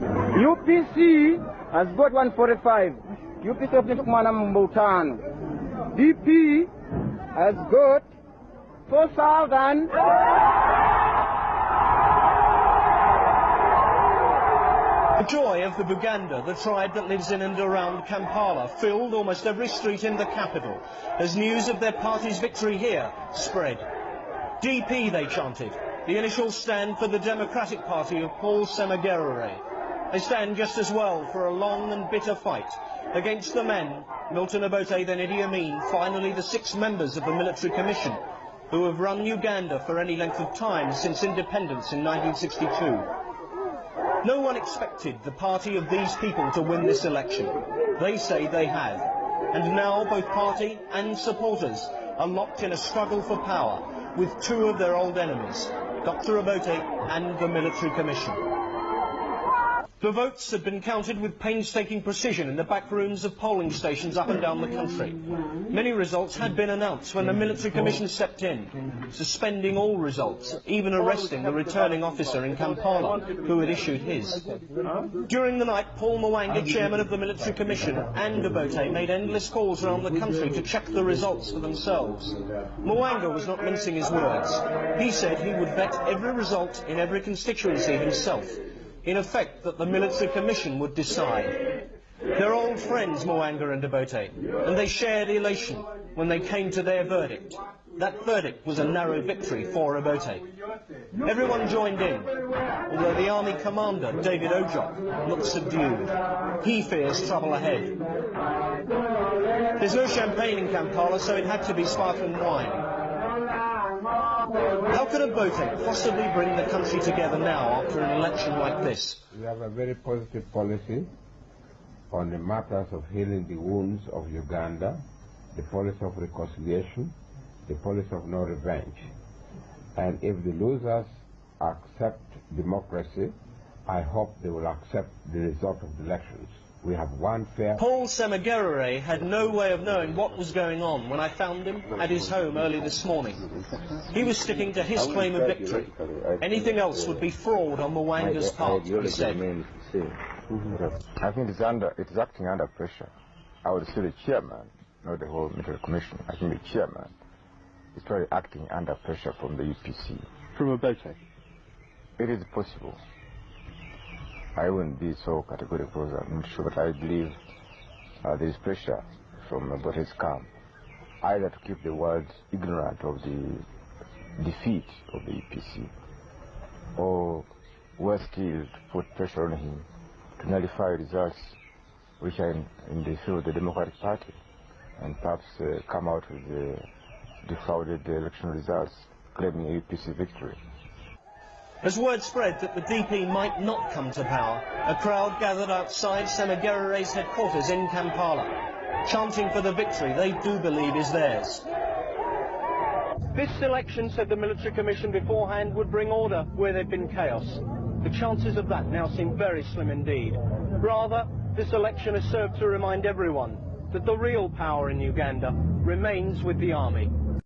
UPC has got 145. UPC of Kumana Mbutano. DP has got 4,000. The joy of the Buganda, the tribe that lives in and around Kampala, filled almost every street in the capital as news of their party's victory here spread. DP, they chanted. The initials stand for the Democratic Party of Paul Semagerere. They stand just as well for a long and bitter fight against the men, Milton Obote, then Idi Amin, finally the 6 members of the military commission, who have run Uganda for any length of time since independence in 1962. No one expected the party of these people to win this election. They say they have. And now both party and supporters are locked in a struggle for power with 2 of their old enemies, Dr. Obote and the military commission. The votes had been counted with painstaking precision in the back rooms of polling stations up and down the country. Many results had been announced when the military commission stepped in, suspending all results, even arresting the returning officer in Kampala who had issued his. During the night, Paul Mwanga, chairman of the military commission, and Obote made endless calls around the country to check the results for themselves. Mwanga was not mincing his words. He said he would vet every result in every constituency himself. In effect, that the military commission would decide. They're old friends, Mwanga and Obote, and they shared elation when they came to their verdict. That verdict was a narrow victory for Obote. Everyone joined in, although the army commander, David Ojok, looked subdued. He fears trouble ahead. There's no champagne in Kampala, so it had to be sparkling wine. How could Obote possibly bring the country together now after an election like this? We have a very positive policy on the matters of healing the wounds of Uganda, the policy of reconciliation, the policy of no revenge. And if the losers accept democracy, I hope they will accept the result of the elections. We have one fair... Paul Semagerere had no way of knowing what was going on when I found him at his home early this morning. He was sticking to his claim of victory. Anything else would be fraud on Mwanga's part, he said. I think it's acting under pressure. I would say the chairman, not the whole military commission. I think the chairman is probably acting under pressure from the UPC. From Obote? It is possible. I wouldn't be so categorical, I'm not sure, but I believe there is pressure from Obote's camp, either to keep the world ignorant of the defeat of the EPC, or worse still, to put pressure on him to nullify results which are in the field of the Democratic Party, and perhaps come out with defrauded election results, claiming a UPC victory. As word spread that the DP might not come to power, a crowd gathered outside Semagerere's headquarters in Kampala, chanting for the victory they do believe is theirs. This election, said the military commission beforehand, would bring order where there'd been chaos. The chances of that now seem very slim indeed. Rather, this election has served to remind everyone that the real power in Uganda remains with the army.